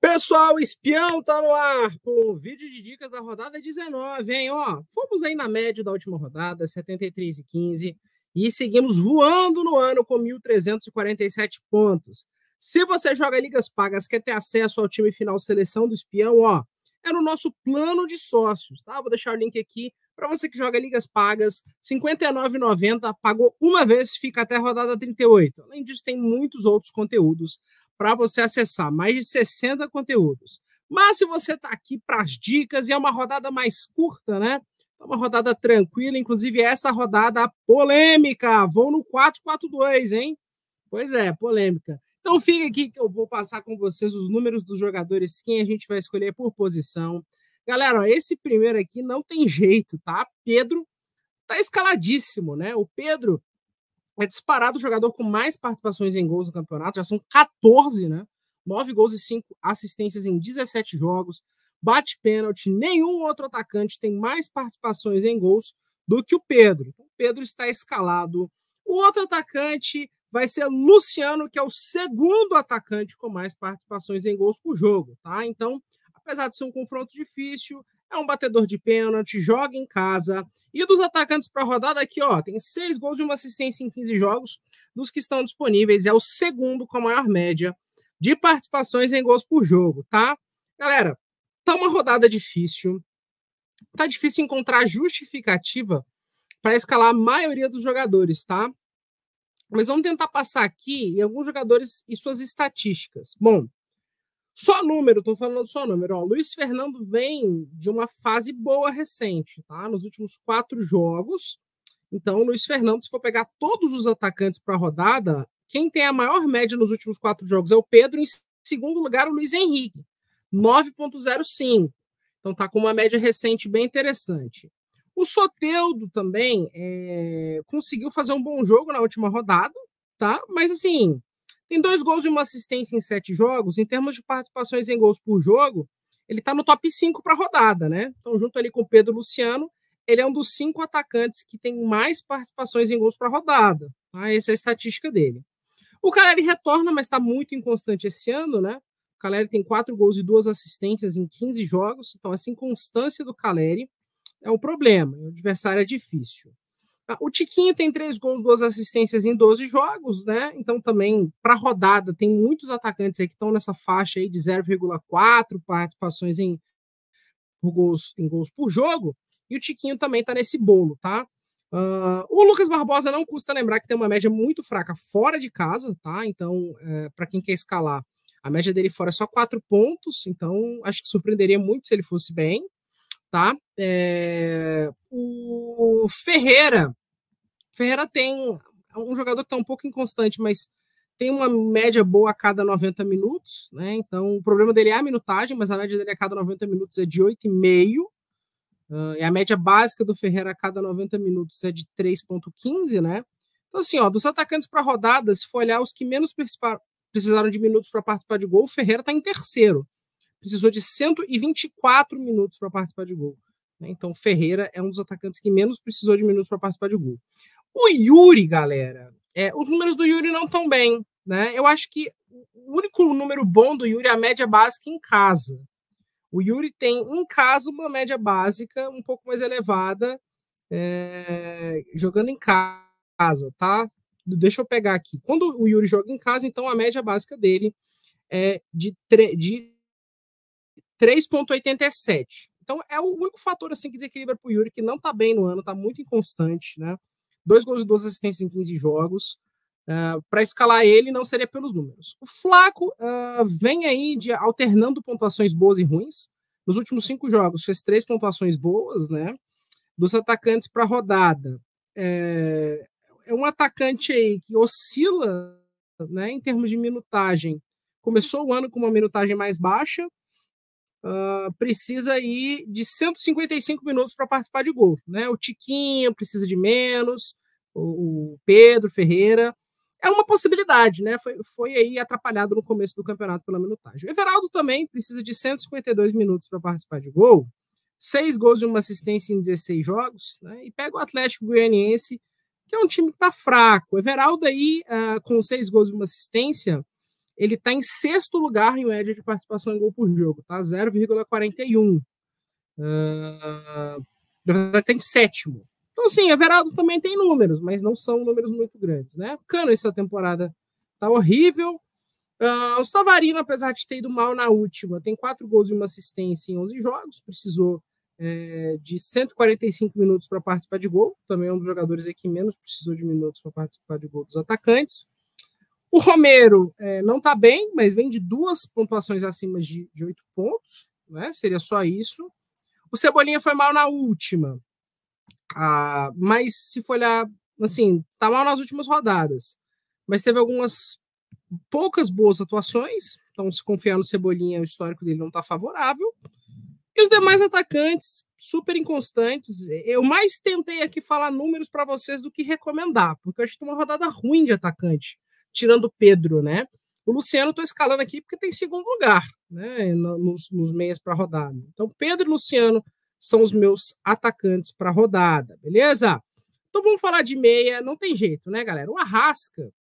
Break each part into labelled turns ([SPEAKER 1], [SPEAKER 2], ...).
[SPEAKER 1] Pessoal, Espião tá no ar com o vídeo de dicas da rodada 19, hein? Ó, fomos aí na média da última rodada, 73,15, e seguimos voando no ano com 1.347 pontos. Se você joga ligas pagas, quer ter acesso ao time final seleção do Espião, ó, é no nosso plano de sócios, tá? Vou deixar o link aqui para você que joga ligas pagas, R$ 59,90, pagou uma vez, fica até a rodada 38. Além disso, tem muitos outros conteúdos para você acessar, mais de 60 conteúdos. Mas se você está aqui para as dicas, e é uma rodada mais curta, né? É uma rodada tranquila, inclusive essa rodada polêmica. Vou no 4-4-2, hein? Pois é, polêmica. Então fica aqui que eu vou passar com vocês os números dos jogadores, quem a gente vai escolher por posição. Galera, ó, esse primeiro aqui não tem jeito, tá? Pedro tá escaladíssimo, né? O Pedro é disparado o jogador com mais participações em gols no campeonato, já são 14, né? 9 gols e 5 assistências em 17 jogos, bate pênalti, nenhum outro atacante tem mais participações em gols do que o Pedro. Então, o Pedro está escalado. O outro atacante vai ser Luciano, que é o segundo atacante com mais participações em gols por jogo, tá? Então, apesar de ser um confronto difícil, é um batedor de pênalti, joga em casa. E dos atacantes para a rodada aqui, ó, tem 6 gols e uma assistência em 15 jogos dos que estão disponíveis. É o segundo com a maior média de participações em gols por jogo, tá? Galera, tá uma rodada difícil. Tá difícil encontrar justificativa para escalar a maioria dos jogadores, tá? Mas vamos tentar passar aqui em alguns jogadores e suas estatísticas. Bom, só número, tô falando só número. Ó, Luiz Fernando vem de uma fase boa recente, tá? Nos últimos 4 jogos. Então, Luiz Fernando, se for pegar todos os atacantes para a rodada, quem tem a maior média nos últimos 4 jogos é o Pedro. Em segundo lugar, o Luiz Henrique, 9,05. Então, tá com uma média recente bem interessante. O Soteldo também conseguiu fazer um bom jogo na última rodada, tá? Mas, assim, tem 2 gols e uma assistência em 7 jogos. Em termos de participações em gols por jogo, ele está no top 5 para a rodada, né? Então, junto ali com o Pedro Luciano, ele é um dos 5 atacantes que tem mais participações em gols para a rodada. Tá? Essa é a estatística dele. O Caleri retorna, mas está muito inconstante esse ano, né? O Caleri tem 4 gols e 2 assistências em 15 jogos. Então, essa inconstância do Caleri é um problema. O adversário é difícil. O Tiquinho tem 3 gols, 2 assistências em 12 jogos, né? Então, também, para a rodada, tem muitos atacantes aí que estão nessa faixa aí de 0,4 participações em gols por jogo. E o Tiquinho também está nesse bolo, tá? O Lucas Barbosa não custa lembrar que tem uma média muito fraca fora de casa, tá? Então, para quem quer escalar, a média dele fora é só 4 pontos. Então, acho que surpreenderia muito se ele fosse bem, tá? O Ferreira tem um jogador que está um pouco inconstante, mas tem uma média boa a cada 90 minutos, né? Então, o problema dele é a minutagem, mas a média dele a cada 90 minutos é de 8,5. E a média básica do Ferreira a cada 90 minutos é de 3,15, né? Então, assim, ó, dos atacantes para rodada, se for olhar os que menos precisaram de minutos para participar de gol, o Ferreira está em terceiro. Precisou de 124 minutos para participar de gol. Né? Então, o Ferreira é um dos atacantes que menos precisou de minutos para participar de gol. O Yuri, galera, os números do Yuri não estão bem, né? Eu acho que o único número bom do Yuri é a média básica em casa. O Yuri tem em casa uma média básica um pouco mais elevada, jogando em casa, tá? Deixa eu pegar aqui. Quando o Yuri joga em casa, então a média básica dele é de 3,87. Então é o único fator assim que desequilibra para o Yuri, que não está bem no ano, está muito inconstante, né? 2 gols e 2 assistências em 15 jogos. Para escalar ele, não seria pelos números. O Flaco vem aí alternando pontuações boas e ruins. Nos últimos 5 jogos, fez 3 pontuações boas, né? Dos atacantes para a rodada. É um atacante aí que oscila, né, em termos de minutagem. Começou o ano com uma minutagem mais baixa, precisa aí de 155 minutos para participar de gol, né? O Tiquinho precisa de menos, o Pedro Ferreira é uma possibilidade, né? Foi aí atrapalhado no começo do campeonato pela minutagem. O Everaldo também precisa de 152 minutos para participar de gol, 6 gols e uma assistência em 16 jogos, né? E pega o Atlético Goianiense, que é um time que está fraco. O Everaldo aí, com 6 gols e uma assistência, ele está em sexto lugar em média de participação em gol por jogo, tá? 0,41. Está em sétimo. Então, assim, Everaldo também tem números, mas não são números muito grandes, né? Cano, essa temporada tá horrível. O Savarino, apesar de ter ido mal na última, tem 4 gols e 1 assistência em 11 jogos, precisou de 145 minutos para participar de gol, também é um dos jogadores aí que menos precisou de minutos para participar de gol dos atacantes. O Romero não está bem, mas vem de 2 pontuações acima de 8 pontos, né? Seria só isso. O Cebolinha foi mal na última, mas se for olhar, assim, tá mal nas últimas rodadas, mas teve algumas poucas boas atuações, então se confiar no Cebolinha, o histórico dele não está favorável. E os demais atacantes, super inconstantes. Eu mais tentei aqui falar números para vocês do que recomendar, porque eu acho que tem uma rodada ruim de atacante, tirando o Pedro, né? O Luciano estou escalando aqui porque tem segundo lugar, né, nos meias para rodada. Então, Pedro e Luciano são os meus atacantes para rodada, beleza? Então vamos falar de meia, não tem jeito, né, galera? O Arrasca,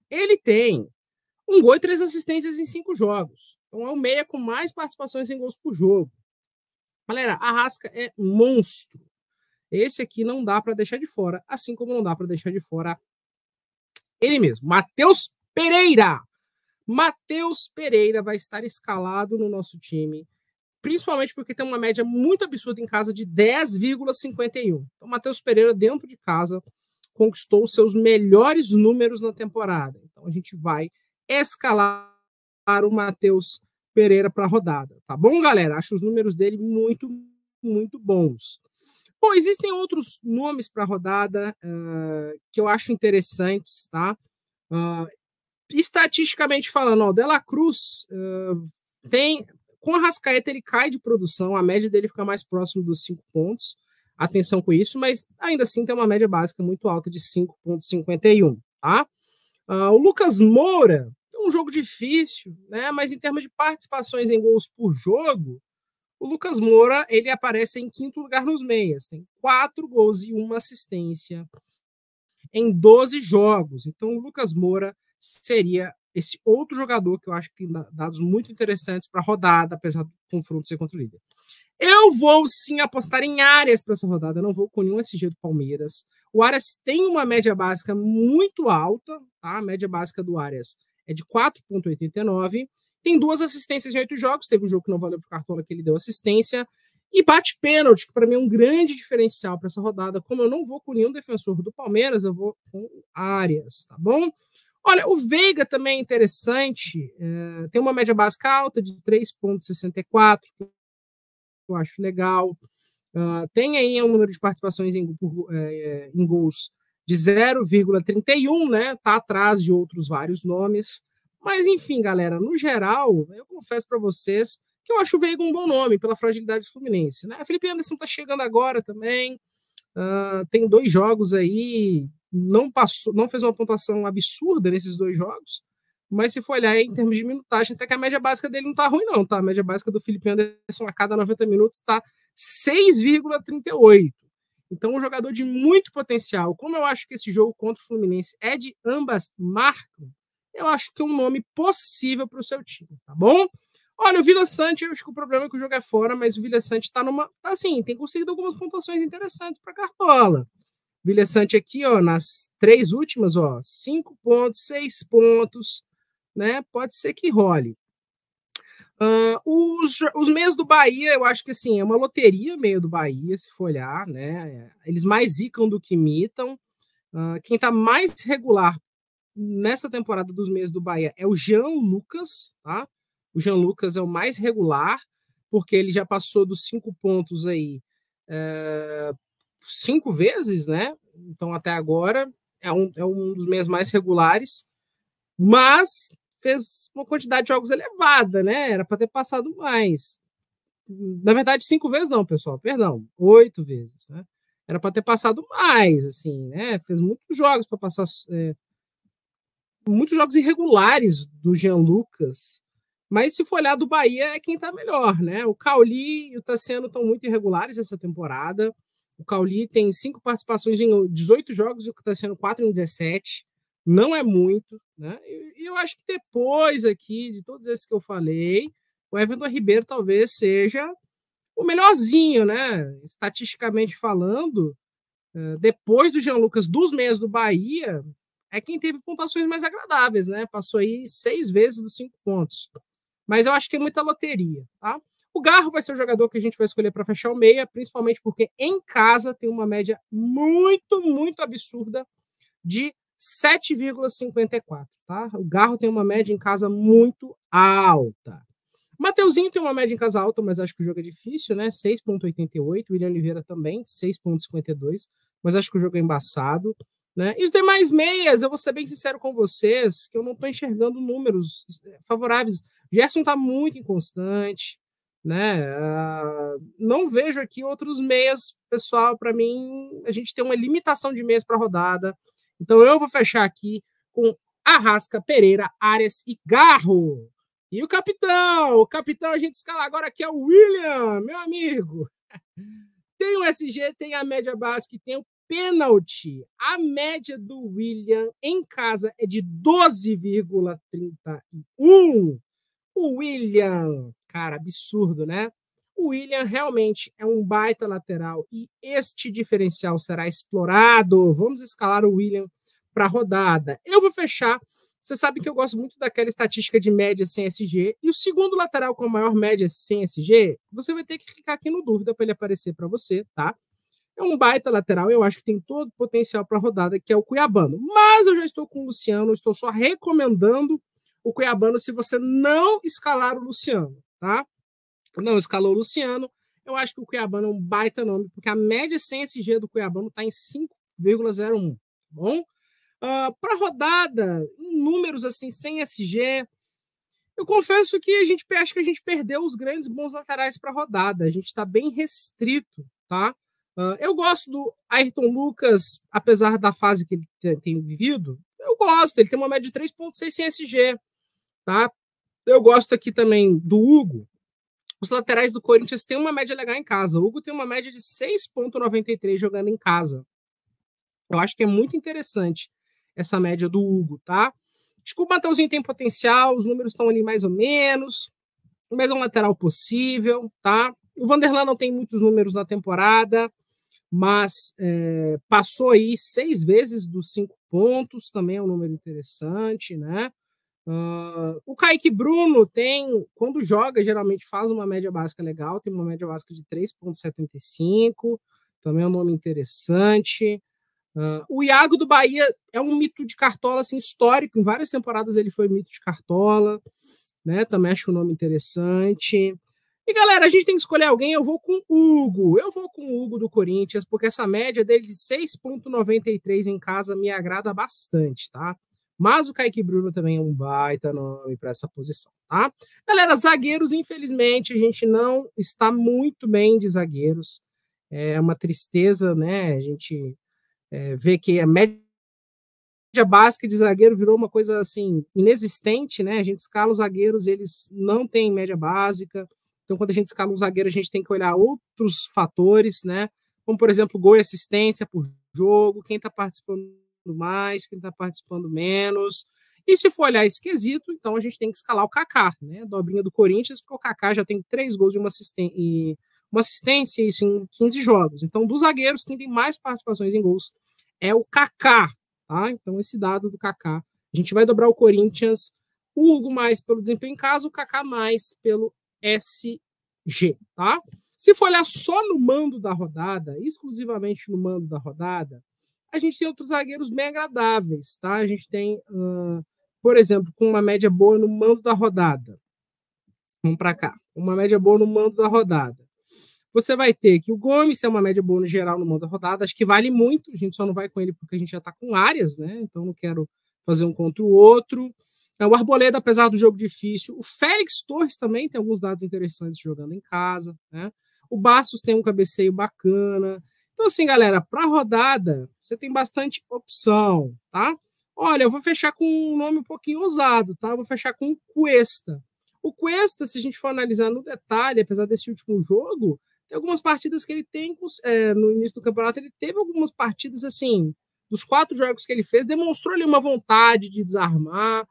[SPEAKER 1] ele tem 1 gol e 3 assistências em 5 jogos. Então é o meia com mais participações em gols por jogo. Galera, Arrasca é monstro. Esse aqui não dá para deixar de fora, assim como não dá para deixar de fora ele mesmo, Matheus Pereira. Matheus Pereira vai estar escalado no nosso time, principalmente porque tem uma média muito absurda em casa de 10,51. Então, Matheus Pereira, dentro de casa, conquistou os seus melhores números na temporada. Então, a gente vai escalar o Matheus Pereira para a rodada. Tá bom, galera? Acho os números dele muito, muito bons. Bom, existem outros nomes para a rodada que eu acho interessantes, tá? Estatisticamente falando, o De La Cruz tem... Com a Arrascaeta, ele cai de produção, a média dele fica mais próximo dos 5 pontos. Atenção com isso, mas ainda assim tem uma média básica muito alta de 5,51, tá? O Lucas Moura tem um jogo difícil, né? Mas em termos de participações em gols por jogo, o Lucas Moura ele aparece em 5º lugar nos meias, tem 4 gols e 1 assistência em 12 jogos. Então o Lucas Moura seria esse outro jogador que eu acho que tem dados muito interessantes para a rodada, apesar do confronto ser contra o líder. Eu vou sim apostar em Arias para essa rodada, eu não vou com nenhum SG do Palmeiras. O Arias tem uma média básica muito alta, tá? A média básica do Arias é de 4,89. Tem 2 assistências em 8 jogos, teve um jogo que não valeu para o Cartola que ele deu assistência. E bate pênalti, que para mim é um grande diferencial para essa rodada. Como eu não vou com nenhum defensor do Palmeiras, eu vou com o Arias, tá bom? Olha, o Veiga também é interessante, tem uma média básica alta de 3,64, que eu acho legal. Tem aí um número de participações em gols de 0,31, né? Tá atrás de outros vários nomes. Mas, enfim, galera, no geral, eu confesso para vocês que eu acho o Veiga um bom nome pela fragilidade do Fluminense, né? Felipe Anderson tá chegando agora também, tem 2 jogos aí, não fez uma pontuação absurda nesses 2 jogos, mas se for olhar em termos de minutagem, até que a média básica dele não tá ruim não, tá? A média básica do Felipe Anderson a cada 90 minutos tá 6,38. Então, um jogador de muito potencial. Como eu acho que esse jogo contra o Fluminense é de ambas marcam, eu acho que é um nome possível para o seu time, tá bom? Olha, o Vila Sante, eu acho que o problema é que o jogo é fora, mas o Vila Sante tá assim, tem conseguido algumas pontuações interessantes para Cartola. O Vila Sante aqui, ó, nas 3 últimas, ó, 5 pontos, 6 pontos, né? Pode ser que role. Os meios do Bahia, eu acho que assim, é uma loteria meio do Bahia, se for olhar, né? Eles mais zicam do que imitam. Quem tá mais regular nessa temporada dos meios do Bahia é o Jean Lucas, tá? O Jean Lucas é o mais regular, porque ele já passou dos 5 pontos aí 5 vezes, né? Então, até agora, é um dos meios mais regulares, mas fez uma quantidade de jogos elevada, né? Era para ter passado mais. Na verdade, 5 vezes não, pessoal, perdão, 8 vezes, né? Era para ter passado mais, assim, né? Fez muitos jogos para passar... muitos jogos irregulares do Jean Lucas, mas se for olhar do Bahia é quem está melhor, né? O Cauli e o Tassiano estão muito irregulares essa temporada. O Cauli tem 5 participações em 18 jogos e o Tassiano 4 em 17. não é muito, né? E eu acho que depois aqui, de todos esses que eu falei, o Everton Ribeiro talvez seja o melhorzinho, né? Estatisticamente falando, depois do Jean Lucas dos meias do Bahia, é quem teve pontuações mais agradáveis, né? Passou aí 6 vezes dos 5 pontos. Mas eu acho que é muita loteria, tá? O Garro vai ser o jogador que a gente vai escolher para fechar o meia, principalmente porque em casa tem uma média muito, muito absurda de 7,54, tá? O Garro tem uma média em casa muito alta. O Mateuzinho tem uma média em casa alta, mas acho que o jogo é difícil, né? 6,88. O William Oliveira também, 6,52. Mas acho que o jogo é embaçado. Né? E os demais meias, eu vou ser bem sincero com vocês, que eu não estou enxergando números favoráveis. O Gerson está muito inconstante. Né? Não vejo aqui outros meias, pessoal. Para mim, a gente tem uma limitação de meias para rodada. Então eu vou fechar aqui com Arrasca, Pereira, Arias e Garro. E o capitão a gente escala agora que é o William, meu amigo. Tem o SG, tem a média básica e tem o pênalti. A média do William em casa é de 12,31. O William, cara, absurdo, né? O William realmente é um baita lateral e este diferencial será explorado. Vamos escalar o William para a rodada. Eu vou fechar. Você sabe que eu gosto muito daquela estatística de média sem SG. E o segundo lateral com a maior média sem SG, você vai ter que clicar aqui no dúvida para ele aparecer para você, tá? É um baita lateral, eu acho que tem todo o potencial para a rodada, que é o Cuiabano. Mas eu já estou com o Luciano, estou só recomendando o Cuiabano se você não escalar o Luciano, tá? Não escalou o Luciano, eu acho que o Cuiabano é um baita nome, porque a média sem SG do Cuiabano está em 5,01, tá bom? Para rodada, em números assim, sem SG, eu confesso que acho que a gente perdeu os grandes bons laterais para rodada. A gente está bem restrito, tá? Eu gosto do Ayrton Lucas, apesar da fase que ele tem vivido. Eu gosto, ele tem uma média de 3,6 sem SG, tá? Eu gosto aqui também do Hugo. Os laterais do Corinthians têm uma média legal em casa. O Hugo tem uma média de 6,93 jogando em casa. Eu acho que é muito interessante essa média do Hugo, tá? Acho que o Mateuzinho tem potencial, os números estão ali mais ou menos, mas é um lateral possível, tá? O Vanderlan não tem muitos números na temporada, mas passou aí 6 vezes dos 5 pontos, também é um número interessante, né? O Kaique Bruno tem, quando joga, geralmente faz uma média básica legal, tem uma média básica de 3,75, também é um nome interessante. O Iago do Bahia é um mito de cartola assim, histórico, em várias temporadas ele foi mito de cartola, né? Também acho um nome interessante. E galera, a gente tem que escolher alguém, eu vou com o Hugo. Eu vou com o Hugo do Corinthians, porque essa média dele de 6,93 em casa me agrada bastante, tá? Mas o Kaique Bruno também é um baita nome para essa posição, tá? Galera, zagueiros, infelizmente, a gente não está muito bem de zagueiros. É uma tristeza, né? A gente vê que a média básica de zagueiro virou uma coisa assim inexistente, né? A gente escala os zagueiros, eles não têm média básica. Então, quando a gente escala um zagueiro, a gente tem que olhar outros fatores, né? Como, por exemplo, gol e assistência por jogo, quem está participando mais, quem está participando menos. E se for olhar esse quesito, então a gente tem que escalar o Kaká, né? Dobrinha do Corinthians, porque o Kaká já tem 3 gols e uma assistência, isso em 15 jogos. Então, dos zagueiros, quem tem mais participações em gols é o Kaká, tá? Então, esse dado do Kaká. A gente vai dobrar o Corinthians, o Hugo mais pelo desempenho em casa, o Kaká mais pelo SG, tá? Se for olhar só no mando da rodada, exclusivamente no mando da rodada, a gente tem outros zagueiros bem agradáveis, tá? A gente tem, por exemplo, com uma média boa no mando da rodada. Vamos para cá. Uma média boa no mando da rodada. Você vai ter que o Gomes tem uma média boa no geral no mando da rodada, acho que vale muito, a gente só não vai com ele porque a gente já está com áreas, né? Então não quero fazer um contra o outro. O Arboleda, apesar do jogo difícil, o Félix Torres também tem alguns dados interessantes jogando em casa, né? O Bastos tem um cabeceio bacana. Então, assim, galera, para a rodada, você tem bastante opção, tá? Olha, eu vou fechar com um nome um pouquinho ousado, tá? Eu vou fechar com o Cuesta. O Cuesta, se a gente for analisar no detalhe, apesar desse último jogo, tem algumas partidas que ele tem, no início do campeonato, ele teve algumas partidas, assim, dos 4 jogos que ele fez, demonstrou ali uma vontade de desarmar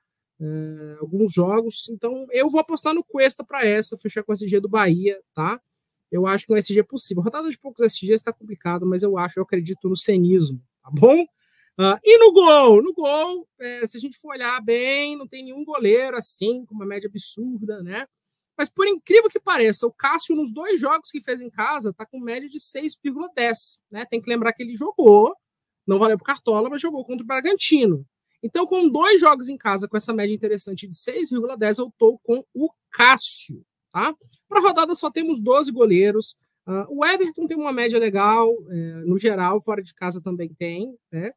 [SPEAKER 1] alguns jogos. Então, eu vou apostar no Cuesta para essa, fechar com o SG do Bahia, tá? Eu acho que um SG é possível. Rodada de poucos SGs está complicado, mas eu acredito no cenismo, tá bom? E no gol? No gol, se a gente for olhar bem, não tem nenhum goleiro assim, com uma média absurda, né? Mas por incrível que pareça, o Cássio, nos 2 jogos que fez em casa, tá com média de 6,10, né? Tem que lembrar que ele jogou, não valeu pro Cartola, mas jogou contra o Bragantino. Então, com 2 jogos em casa, com essa média interessante de 6,10, eu tô com o Cássio, tá? Para a rodada só temos 12 goleiros. O Everton tem uma média legal, no geral, fora de casa também tem, né?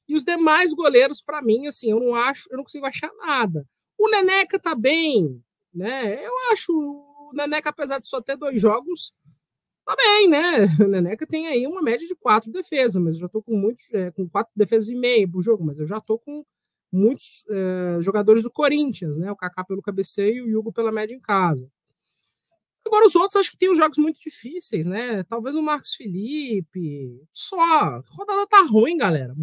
[SPEAKER 1] E os demais goleiros, para mim, assim, eu não consigo achar nada. O Neneca tá bem, né? Eu acho o Neneca, apesar de só ter 2 jogos, tá bem, né? O Neneca tem aí uma média de 4 defesas, mas eu já tô com muitos, com 4 defesas e meia por jogo, mas eu já tô com muitos jogadores do Corinthians, né? O Kaká pelo cabeceio e o Hugo pela média em casa. Agora, os outros acho que tem os jogos muito difíceis, né? Talvez o Marcos Felipe. Só. A rodada tá ruim, galera.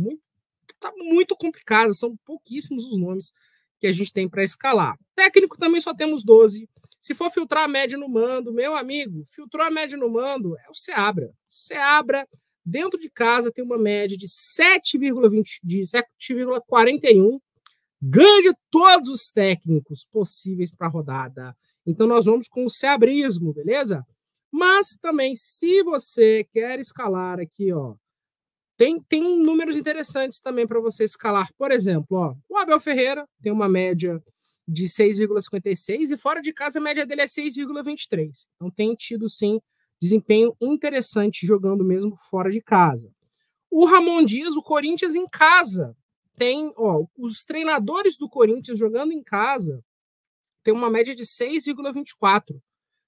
[SPEAKER 1] Tá muito complicada. São pouquíssimos os nomes que a gente tem para escalar. Técnico também só temos 12. Se for filtrar a média no mando, meu amigo, filtrou a média no mando, é o Seabra. Seabra, dentro de casa, tem uma média de 7,20, de 7,41. Ganha de todos os técnicos possíveis para a rodada. Então, nós vamos com o Seabrismo, beleza? Mas também, se você quer escalar aqui, ó, tem números interessantes também para você escalar. Por exemplo, ó, o Abel Ferreira tem uma média de 6,56 e fora de casa a média dele é 6,23. Então, tem tido, sim, desempenho interessante jogando mesmo fora de casa. O Ramon Dias, o Corinthians em casa, tem, ó, os treinadores do Corinthians jogando em casa tem uma média de 6,24. O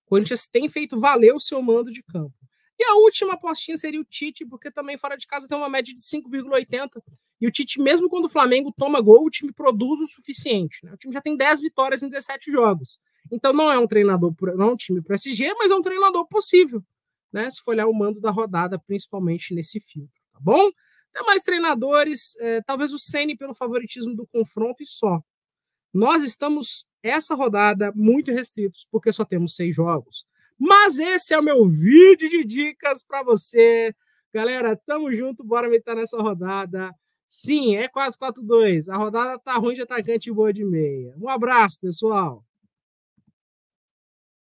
[SPEAKER 1] Corinthians tem feito valer o seu mando de campo. E a última apostinha seria o Tite, porque também fora de casa tem uma média de 5,80. E o Tite, mesmo quando o Flamengo toma gol, o time produz o suficiente, né? O time já tem 10 vitórias em 17 jogos. Então não é um treinador, não é um time para SG, mas é um treinador possível, né? Se for olhar o mando da rodada, principalmente nesse filtro, tá bom? Tem mais treinadores, talvez o Ceni pelo favoritismo do confronto e só. Nós estamos, essa rodada, muito restritos, porque só temos 6 jogos. Mas esse é o meu vídeo de dicas para você. Galera, tamo junto, bora meter nessa rodada. Sim, é 4-4-2. A rodada tá ruim de atacante e boa de meia. Um abraço, pessoal.